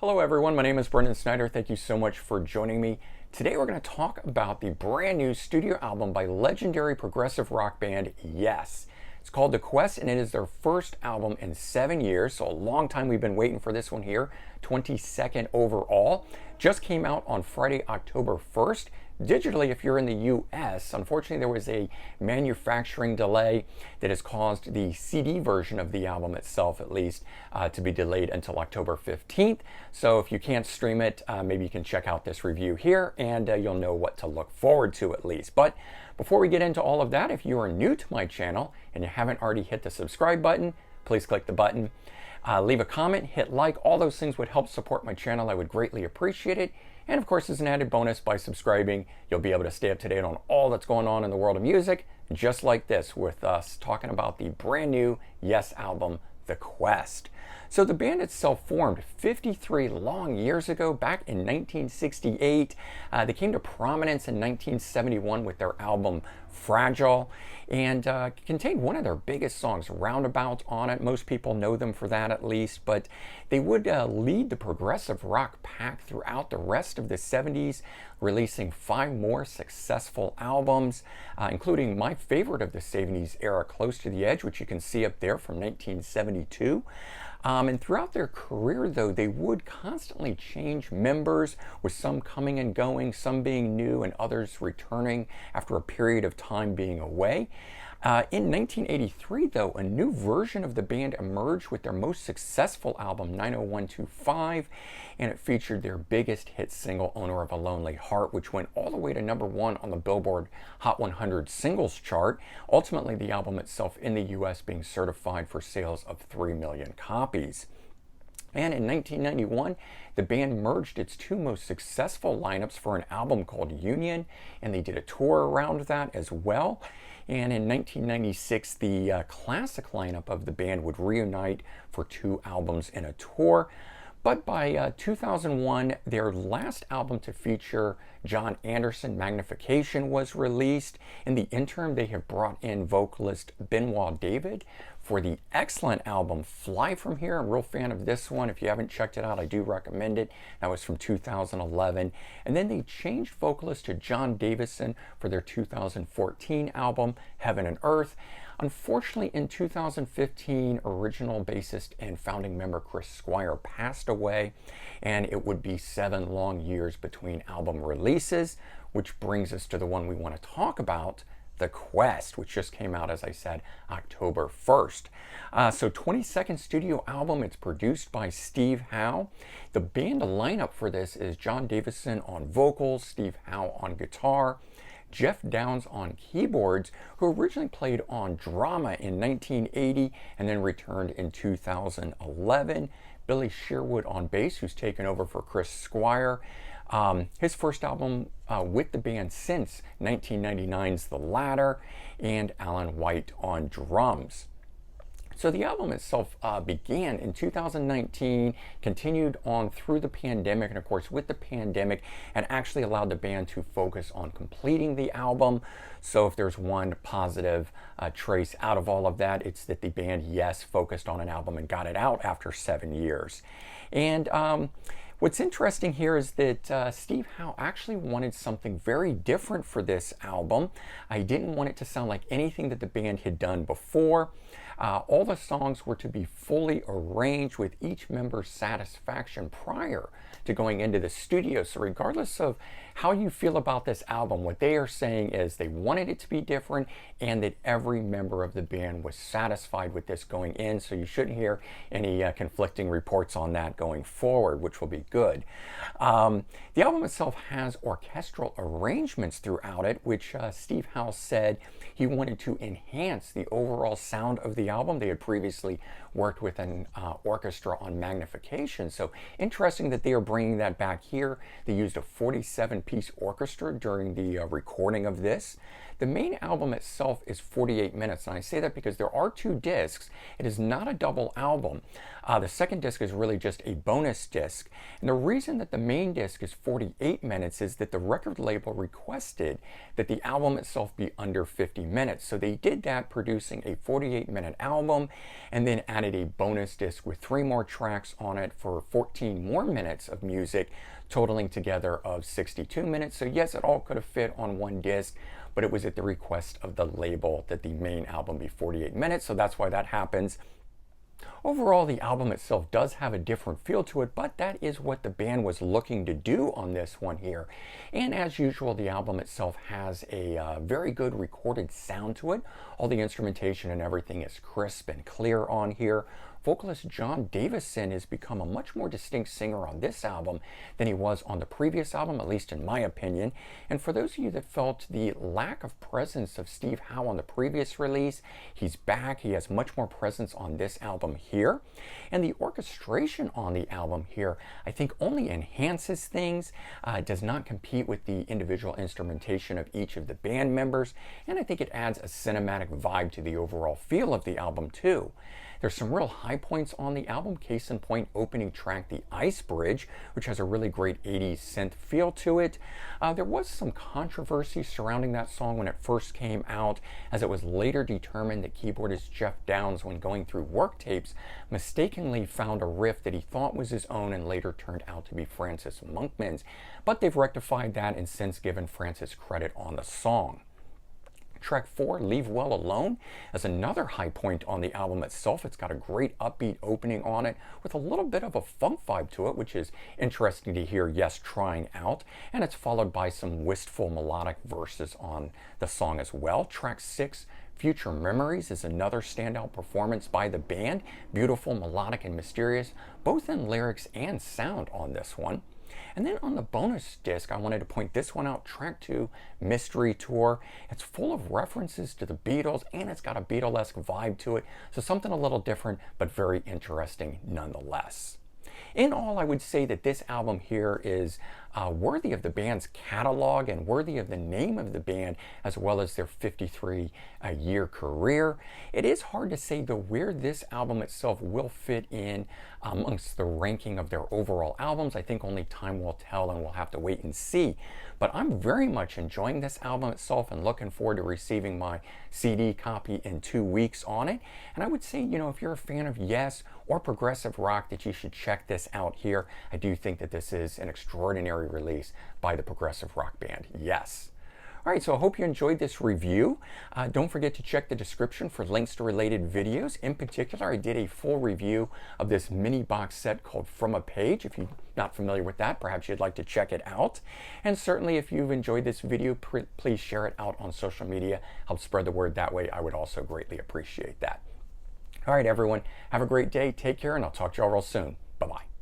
Hello everyone, my name is Brendan Snyder. Thank you so much for joining me. Today we're going to talk about the brand new studio album by legendary progressive rock band Yes. It's called The Quest and it is their first album in 7 years, so a long time we've been waiting for this one here. 22nd overall. Just came out on Friday, October 1st. Digitally, if you're in the US, unfortunately there was a manufacturing delay that has caused the CD version of the album itself, at least, to be delayed until October 15th. So if you can't stream it, maybe you can check out this review here and you'll know what to look forward to at least. But before we get into all of that, if you are new to my channel and you haven't already hit the subscribe button, please click the button. Leave a comment, hit like, all those things would help support my channel. I would greatly appreciate it. And of course, as an added bonus, by subscribing, you'll be able to stay up to date on all that's going on in the world of music, just like this with us talking about the brand new Yes album, The Quest. So the band itself formed 53 long years ago, back in 1968. They came to prominence in 1971 with their album Fragile, and contained one of their biggest songs, Roundabout, on it. Most people know them for that at least, but they would lead the progressive rock pack throughout the rest of the 70s, releasing 5 more successful albums, including my favorite of the 70s era, Close to the Edge, which you can see up there from 1972. And throughout their career, though, they would constantly change members, with some coming and going, some being new and others returning after a period of time being away. In 1983, though, a new version of the band emerged with their most successful album, 90125, and it featured their biggest hit single, Owner of a Lonely Heart, which went all the way to #1 on the Billboard Hot 100 singles chart. Ultimately, the album itself in the US being certified for sales of 3 million copies. And in 1991, the band merged its 2 most successful lineups for an album called Union, and they did a tour around that as well. And in 1996, the classic lineup of the band would reunite for 2 albums in a tour. But by 2001, their last album to feature John Anderson, Magnification, was released. In the interim, they have brought in vocalist Benoit David for the excellent album Fly From Here. I'm a real fan of this one. If you haven't checked it out, I do recommend it. That was from 2011. And then they changed vocalist to John Davison for their 2014 album Heaven and Earth. Unfortunately, in 2015, original bassist and founding member Chris Squire passed away, and it would be 7 long years between album releases, which brings us to the one we want to talk about, The Quest, which just came out, as I said, October 1st. So 22nd studio album. It's produced by Steve Howe. The band lineup for this is John Davison on vocals, Steve Howe on guitar, Jeff Downs on keyboards, who originally played on Drama in 1980 and then returned in 2011. Billy Sherwood on bass, who's taken over for Chris Squire. His first album with the band since 1999's The Ladder, and Alan White on drums. So the album itself began in 2019, continued on through the pandemic, and of course with the pandemic, and actually allowed the band to focus on completing the album. So if there's one positive trace out of all of that, it's that the band, Yes, focused on an album and got it out after 7 years. And what's interesting here is that Steve Howe actually wanted something very different for this album. He didn't want it to sound like anything that the band had done before. All the songs were to be fully arranged with each member's satisfaction prior to going into the studio. So regardless of how you feel about this album, what they are saying is they wanted it to be different and that every member of the band was satisfied with this going in. So you shouldn't hear any conflicting reports on that going forward, which will be good. The album itself has orchestral arrangements throughout it, which Steve Howe said he wanted to enhance the overall sound of the album. They had previously worked with an orchestra on Magnification. So interesting that they are bringing that back here. They used a 47-piece orchestra during the recording of this. The main album itself is 48 minutes, and I say that because there are 2 discs. It is not a double album. The second disc is really just a bonus disc, and the reason that the main disc is 48 minutes is that the record label requested that the album itself be under 50 minutes. So they did that, producing a 48-minute album, and then added a bonus disc with 3 more tracks on it for 14 more minutes of music, totaling together of 62 minutes. So yes, it all could have fit on one disc, but it was at the request of the label that the main album be 48 minutes, so that's why that happens. Overall, the album itself does have a different feel to it, but that is what the band was looking to do on this one here. And as usual, the album itself has a very good recorded sound to it. All the instrumentation and everything is crisp and clear on here. Vocalist John Davison has become a much more distinct singer on this album than he was on the previous album, at least in my opinion. And for those of you that felt the lack of presence of Steve Howe on the previous release, he's back. He has much more presence on this album here. And the orchestration on the album here, I think, only enhances things, does not compete with the individual instrumentation of each of the band members, and I think it adds a cinematic vibe to the overall feel of the album too. There's some real high points on the album. Case in point, opening track, The Ice Bridge, which has a really great 80s synth feel to it. There was some controversy surrounding that song when it first came out, as it was later determined that keyboardist Jeff Downes, when going through work tapes, mistakenly found a riff that he thought was his own and later turned out to be Francis Monkman's. But they've rectified that and since given Francis credit on the song. Track 4, Leave Well Alone, is another high point on the album itself. It's got a great upbeat opening on it with a little bit of a funk vibe to it, which is interesting to hear Yes trying out. And it's followed by some wistful melodic verses on the song as well. Track 6, Future Memories, is another standout performance by the band. Beautiful, melodic, and mysterious, both in lyrics and sound on this one. And then on the bonus disc, I wanted to point this one out, track 2, Mystery Tour. It's full of references to the Beatles, and it's got a Beatlesque vibe to it, so something a little different, but very interesting nonetheless. In all, I would say that this album here is worthy of the band's catalog and worthy of the name of the band, as well as their 53-year career. It is hard to say, though, where this album itself will fit in amongst the ranking of their overall albums. I think only time will tell, and we'll have to wait and see. But I'm very much enjoying this album itself and looking forward to receiving my CD copy in 2 weeks on it. And I would say, you know, if you're a fan of Yes or progressive rock, that you should check this out here. I do think that this is an extraordinary release by the progressive rock band Yes. All right, so I hope you enjoyed this review. Don't forget to check the description for links to related videos. In particular, I did a full review of this mini box set called From a Page. If you're not familiar with that, perhaps you'd like to check it out. And certainly, if you've enjoyed this video, please share it out on social media. Help spread the word that way. I would also greatly appreciate that. All right, everyone, have a great day. Take care, and I'll talk to you all real soon. Bye-bye.